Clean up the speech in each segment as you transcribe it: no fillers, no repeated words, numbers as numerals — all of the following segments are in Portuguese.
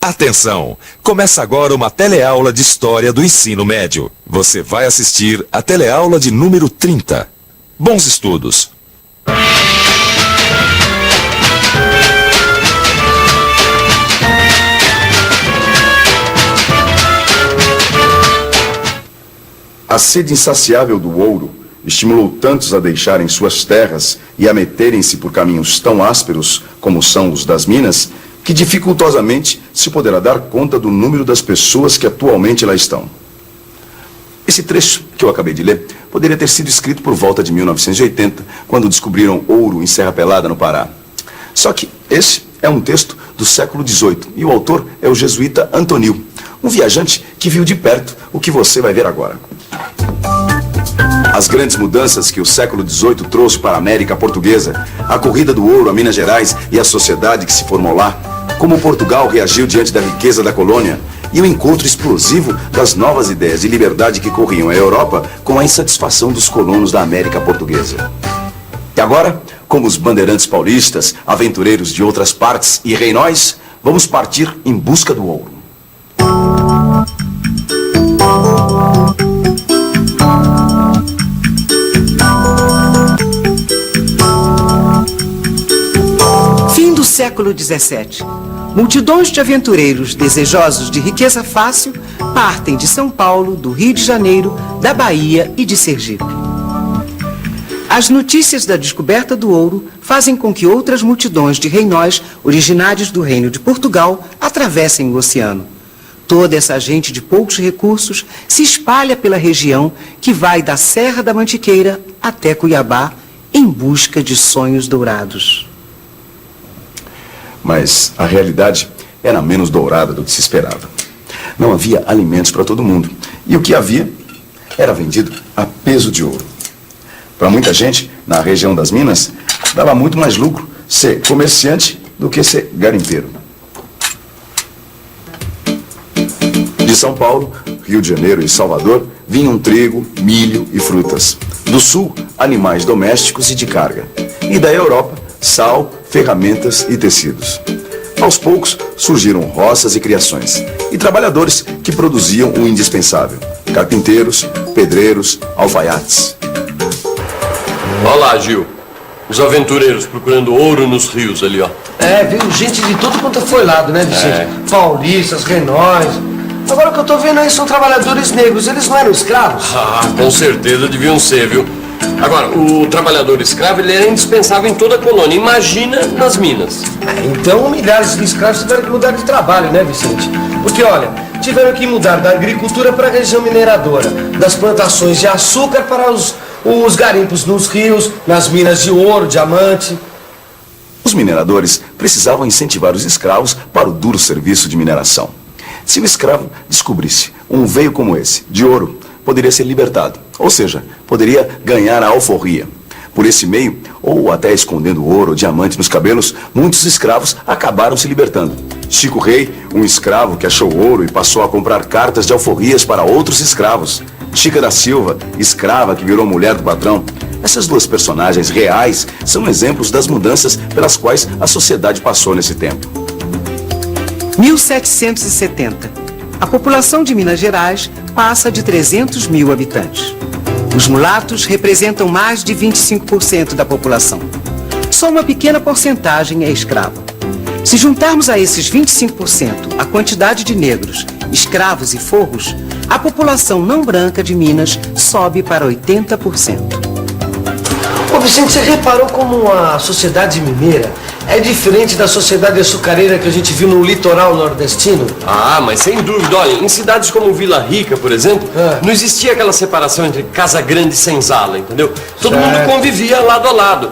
Atenção! Começa agora uma teleaula de História do Ensino Médio. Você vai assistir a teleaula de número 30. Bons estudos! A sede insaciável do ouro estimulou tantos a deixarem suas terras e a meterem-se por caminhos tão ásperos como são os das minas, que dificultosamente se poderá dar conta do número das pessoas que atualmente lá estão. Esse trecho que eu acabei de ler poderia ter sido escrito por volta de 1980, quando descobriram ouro em Serra Pelada, no Pará. Só que esse é um texto do século XVIII e o autor é o jesuíta Antonil, um viajante que viu de perto o que você vai ver agora. As grandes mudanças que o século XVIII trouxe para a América Portuguesa, a corrida do ouro a Minas Gerais e a sociedade que se formou lá, como Portugal reagiu diante da riqueza da colônia e o encontro explosivo das novas ideias de liberdade que corriam a Europa com a insatisfação dos colonos da América Portuguesa. E agora, como os bandeirantes paulistas, aventureiros de outras partes e rei nós, vamos partir em busca do ouro. Século XVII. Multidões de aventureiros desejosos de riqueza fácil partem de São Paulo, do Rio de Janeiro, da Bahia e de Sergipe. As notícias da descoberta do ouro fazem com que outras multidões de reinóis originários do Reino de Portugal atravessem o oceano. Toda essa gente de poucos recursos se espalha pela região que vai da Serra da Mantiqueira até Cuiabá em busca de sonhos dourados. Mas a realidade era menos dourada do que se esperava. Não havia alimentos para todo mundo. E o que havia era vendido a peso de ouro. Para muita gente, na região das Minas, dava muito mais lucro ser comerciante do que ser garimpeiro. De São Paulo, Rio de Janeiro e Salvador vinham trigo, milho e frutas. Do sul, animais domésticos e de carga. E da Europa, sal, ferramentas e tecidos. Aos poucos surgiram roças e criações, e trabalhadores que produziam o indispensável: carpinteiros, pedreiros, alfaiates. Olá, Gil. Os aventureiros procurando ouro nos rios ali, ó. Viu gente de todo quanto foi lado, né, Vicente? Paulistas, renóis. Agora o que eu tô vendo aí são trabalhadores negros, eles não eram escravos? Ah, com certeza deviam ser, viu? Agora, o trabalhador escravo, ele era indispensável em toda a colônia. Imagina nas minas. Então, milhares de escravos tiveram que mudar de trabalho, né, Vicente? Porque, olha, tiveram que mudar da agricultura para a região mineradora, das plantações de açúcar para os garimpos nos rios, nas minas de ouro, diamante. Os mineradores precisavam incentivar os escravos para o duro serviço de mineração. Se o escravo descobrisse um veio como esse, de ouro, poderia ser libertado, ou seja, poderia ganhar a alforria. Por esse meio, ou até escondendo ouro ou diamante nos cabelos, muitos escravos acabaram se libertando. Chico Rei, um escravo que achou ouro e passou a comprar cartas de alforrias para outros escravos. Chica da Silva, escrava que virou mulher do patrão. Essas duas personagens reais são exemplos das mudanças pelas quais a sociedade passou nesse tempo. 1770. A população de Minas Gerais passa de 300 mil habitantes. Os mulatos representam mais de 25% da população. Só uma pequena porcentagem é escrava. Se juntarmos a esses 25% a quantidade de negros, escravos e forros, a população não branca de Minas sobe para 80%. Ô Vicente, você reparou como a sociedade mineira é diferente da sociedade açucareira que a gente viu no litoral nordestino? Ah, mas sem dúvida. Olha, em cidades como Vila Rica, por exemplo, não existia aquela separação entre casa grande e senzala, entendeu? Todo mundo convivia lado a lado.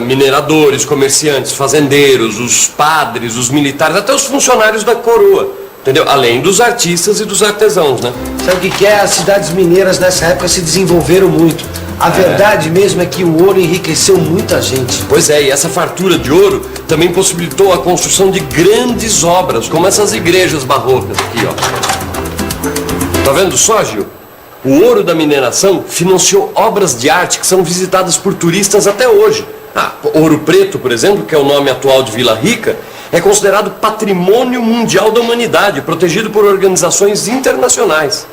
Mineradores, comerciantes, fazendeiros, os padres, os militares, até os funcionários da coroa, entendeu? Além dos artistas e dos artesãos, né? Sabe o que é? As cidades mineiras nessa época se desenvolveram muito. A verdade mesmo é que o ouro enriqueceu muita gente. Pois é, e essa fartura de ouro também possibilitou a construção de grandes obras, como essas igrejas barrocas aqui, ó. Tá vendo só, Gil? O ouro da mineração financiou obras de arte que são visitadas por turistas até hoje. Ouro Preto, por exemplo, que é o nome atual de Vila Rica, é considerado patrimônio mundial da humanidade, protegido por organizações internacionais.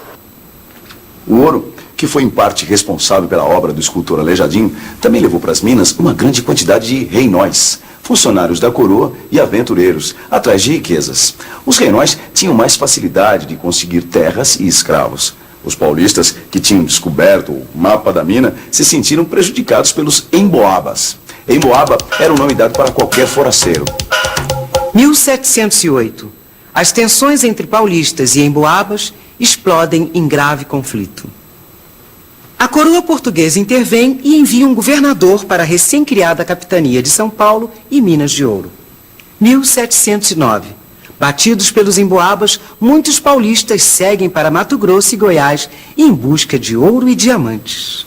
O ouro, que foi em parte responsável pela obra do escultor Aleijadinho, também levou para as minas uma grande quantidade de reinóis, funcionários da coroa e aventureiros, atrás de riquezas. Os reinóis tinham mais facilidade de conseguir terras e escravos. Os paulistas, que tinham descoberto o mapa da mina, se sentiram prejudicados pelos emboabas. Emboaba era o nome dado para qualquer foraceiro. 1708. As tensões entre paulistas e emboabas explodem em grave conflito. A coroa portuguesa intervém e envia um governador para a recém-criada capitania de São Paulo e Minas de Ouro. 1709. Batidos pelos emboabas, muitos paulistas seguem para Mato Grosso e Goiás em busca de ouro e diamantes.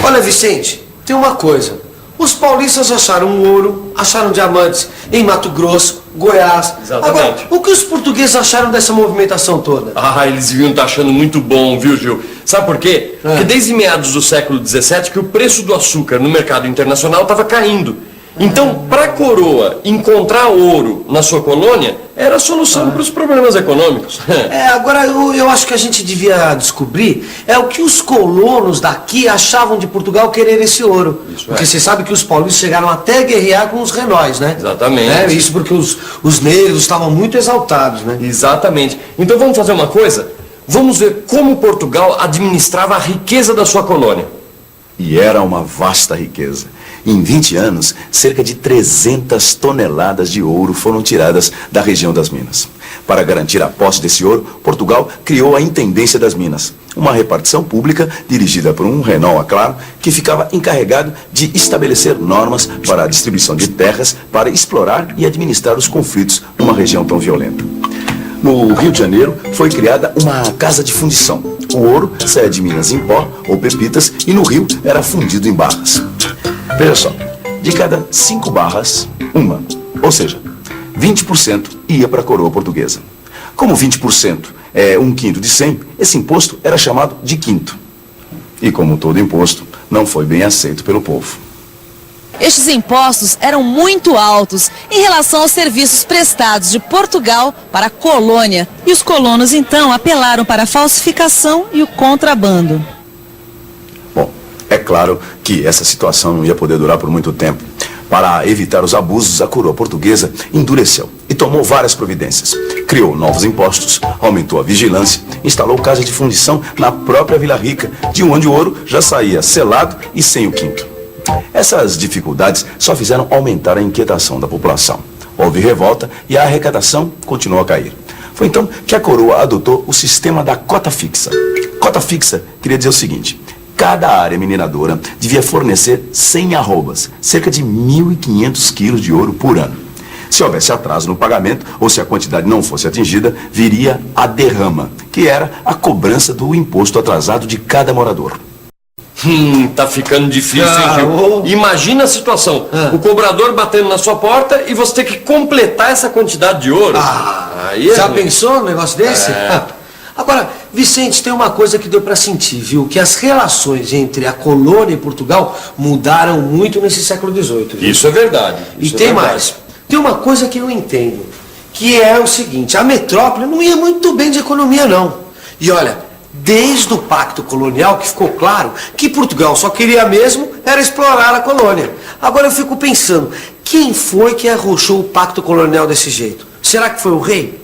Olha, Vicente, tem uma coisa. Os paulistas acharam ouro, acharam diamantes em Mato Grosso, Goiás. Exatamente. Agora, o que os portugueses acharam dessa movimentação toda? Eles deviam estar achando muito bom, viu, Gil? Sabe por quê? Porque desde meados do século XVII que o preço do açúcar no mercado internacional estava caindo. Então, para a coroa encontrar ouro na sua colônia, era a solução para os problemas econômicos. Agora eu acho que a gente devia descobrir o que os colonos daqui achavam de Portugal querer esse ouro. Porque você sabe que os paulistas chegaram até a guerrear com os renóis, né? Exatamente. Isso porque os negros estavam muito exaltados, né? Exatamente. Então vamos fazer uma coisa? Vamos ver como Portugal administrava a riqueza da sua colônia. E era uma vasta riqueza. Em 20 anos, cerca de 300 toneladas de ouro foram tiradas da região das minas. Para garantir a posse desse ouro, Portugal criou a Intendência das Minas, uma repartição pública dirigida por um Renault, claro, que ficava encarregado de estabelecer normas para a distribuição de terras para explorar e administrar os conflitos numa região tão violenta. No Rio de Janeiro, foi criada uma casa de fundição. O ouro saía de minas em pó ou pepitas e no rio era fundido em barras. Veja só, de cada 5 barras, uma, ou seja, 20% ia para a coroa portuguesa. Como 20% é 1/5 de 100, esse imposto era chamado de quinto. E como todo imposto, não foi bem aceito pelo povo. Estes impostos eram muito altos em relação aos serviços prestados de Portugal para a colônia. E os colonos, então, apelaram para a falsificação e o contrabando. Bom, é claro que essa situação não ia poder durar por muito tempo. Para evitar os abusos, a coroa portuguesa endureceu e tomou várias providências. Criou novos impostos, aumentou a vigilância, instalou casas de fundição na própria Vila Rica, de onde o ouro já saía selado e sem o quinto. Essas dificuldades só fizeram aumentar a inquietação da população. Houve revolta e a arrecadação continuou a cair. Foi então que a coroa adotou o sistema da cota fixa. Cota fixa queria dizer o seguinte: cada área mineradora devia fornecer 100 arrobas, cerca de 1.500 quilos de ouro por ano. Se houvesse atraso no pagamento, ou se a quantidade não fosse atingida, viria a derrama, que era a cobrança do imposto atrasado de cada morador. Tá ficando difícil, hein, Gil? Imagina a situação, o cobrador batendo na sua porta e você ter que completar essa quantidade de ouro. Aí Já pensou num negócio desse? Agora, Vicente, tem uma coisa que deu para sentir, viu? Que as relações entre a colônia e Portugal mudaram muito nesse século XVIII. Viu? Isso é verdade. E tem mais. Tem uma coisa que eu entendo, que é o seguinte: a metrópole não ia muito bem de economia, não. E olha, desde o Pacto Colonial que ficou claro que Portugal só queria mesmo era explorar a colônia. Agora eu fico pensando, quem foi que arrochou o Pacto Colonial desse jeito? Será que foi o rei?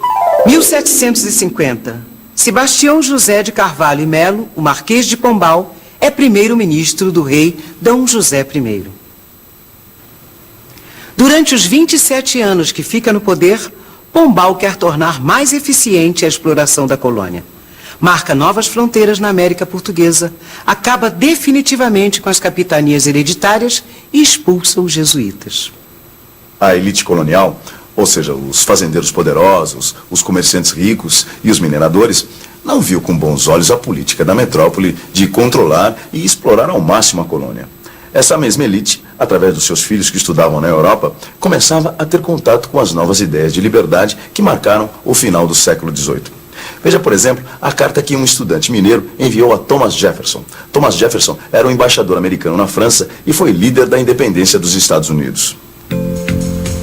1750. Sebastião José de Carvalho e Melo, o Marquês de Pombal, é primeiro-ministro do rei D. José I. Durante os 27 anos que fica no poder, Pombal quer tornar mais eficiente a exploração da colônia. Marca novas fronteiras na América Portuguesa, acaba definitivamente com as capitanias hereditárias e expulsa os jesuítas. A elite colonial, ou seja, os fazendeiros poderosos, os comerciantes ricos e os mineradores, não viu com bons olhos a política da metrópole de controlar e explorar ao máximo a colônia. Essa mesma elite, através dos seus filhos que estudavam na Europa, começava a ter contato com as novas ideias de liberdade que marcaram o final do século XVIII. Veja, por exemplo, a carta que um estudante mineiro enviou a Thomas Jefferson. Thomas Jefferson era um embaixador americano na França e foi líder da independência dos Estados Unidos.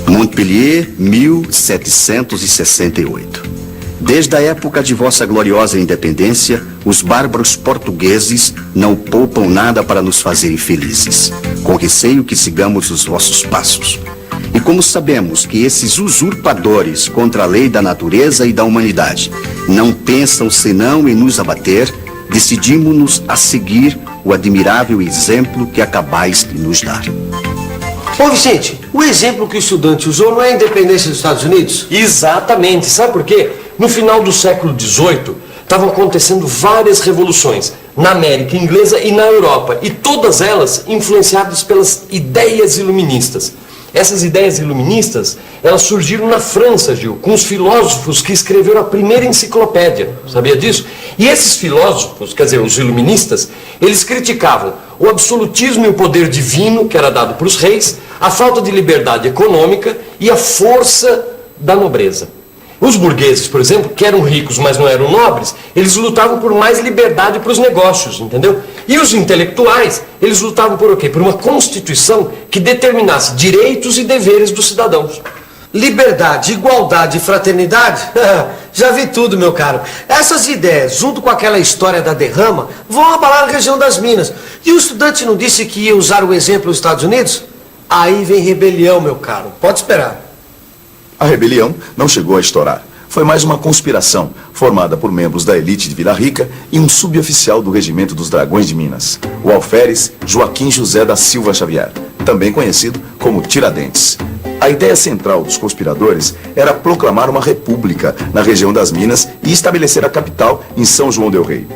Montpellier, 1768. Desde a época de vossa gloriosa independência, os bárbaros portugueses não poupam nada para nos fazer infelizes, com receio que sigamos os vossos passos. E como sabemos que esses usurpadores contra a lei da natureza e da humanidade não pensam senão em nos abater, decidimos-nos a seguir o admirável exemplo que acabais de nos dar. Ô Vicente, o exemplo que o estudante usou não é a independência dos Estados Unidos? Exatamente. Sabe por quê? No final do século XVIII, estavam acontecendo várias revoluções na América inglesa e na Europa, e todas elas influenciadas pelas ideias iluministas. Essas ideias iluministas, elas surgiram na França, Gil, com os filósofos que escreveram a primeira enciclopédia, sabia disso? E esses filósofos, quer dizer, os iluministas, eles criticavam o absolutismo e o poder divino que era dado para os reis, a falta de liberdade econômica e a força da nobreza. Os burgueses, por exemplo, que eram ricos, mas não eram nobres, eles lutavam por mais liberdade para os negócios, entendeu? E os intelectuais, eles lutavam por o quê? Por uma constituição que determinasse direitos e deveres dos cidadãos. Liberdade, igualdade e fraternidade? Já vi tudo, meu caro. Essas ideias, junto com aquela história da derrama, vão abalar a região das Minas. E o estudante não disse que ia usar o exemplo dos Estados Unidos? Aí vem rebelião, meu caro. Pode esperar. A rebelião não chegou a estourar. Foi mais uma conspiração, formada por membros da elite de Vila Rica e um suboficial do Regimento dos Dragões de Minas, o alferes Joaquim José da Silva Xavier, também conhecido como Tiradentes. A ideia central dos conspiradores era proclamar uma república na região das Minas e estabelecer a capital em São João del Rei.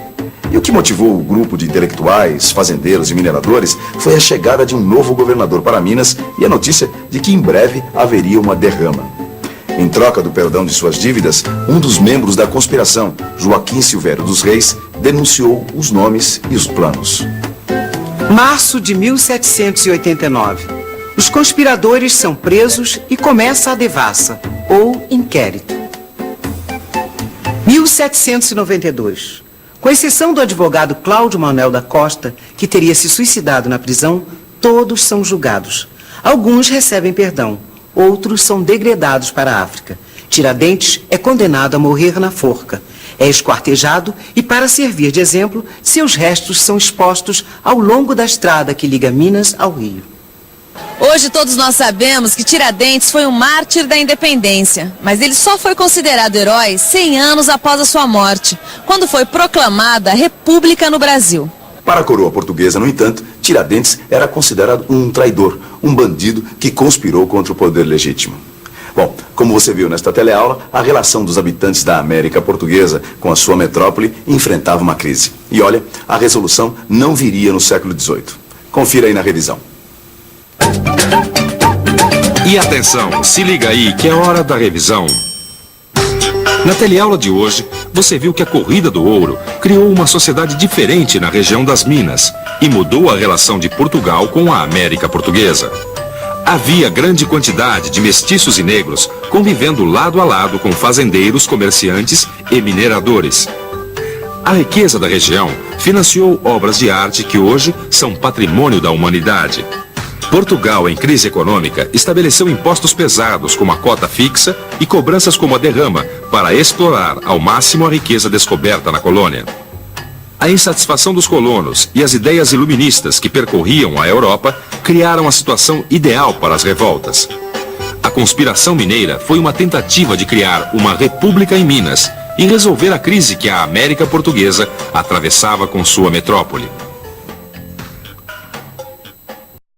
E o que motivou o grupo de intelectuais, fazendeiros e mineradores foi a chegada de um novo governador para Minas e a notícia de que em breve haveria uma derrama. Em troca do perdão de suas dívidas, um dos membros da conspiração, Joaquim Silvério dos Reis, denunciou os nomes e os planos. Março de 1789. Os conspiradores são presos e começa a devassa, ou inquérito. 1792. Com exceção do advogado Cláudio Manuel da Costa, que teria se suicidado na prisão, todos são julgados. Alguns recebem perdão. Outros são degredados para a África. Tiradentes é condenado a morrer na forca. É esquartejado e, para servir de exemplo, seus restos são expostos ao longo da estrada que liga Minas ao Rio. Hoje todos nós sabemos que Tiradentes foi um mártir da independência, mas ele só foi considerado herói 100 anos após a sua morte, quando foi proclamada a República no Brasil. Para a coroa portuguesa, no entanto, Tiradentes era considerado um traidor, um bandido que conspirou contra o poder legítimo. Bom, como você viu nesta teleaula, a relação dos habitantes da América Portuguesa com a sua metrópole enfrentava uma crise. E olha, a resolução não viria no século XVIII. Confira aí na revisão. E atenção, se liga aí que é hora da revisão. Na teleaula de hoje, você viu que a Corrida do Ouro criou uma sociedade diferente na região das Minas e mudou a relação de Portugal com a América Portuguesa. Havia grande quantidade de mestiços e negros convivendo lado a lado com fazendeiros, comerciantes e mineradores. A riqueza da região financiou obras de arte que hoje são patrimônio da humanidade. Portugal, em crise econômica, estabeleceu impostos pesados como a cota fixa e cobranças como a derrama para explorar ao máximo a riqueza descoberta na colônia. A insatisfação dos colonos e as ideias iluministas que percorriam a Europa criaram a situação ideal para as revoltas. A conspiração mineira foi uma tentativa de criar uma república em Minas e resolver a crise que a América Portuguesa atravessava com sua metrópole.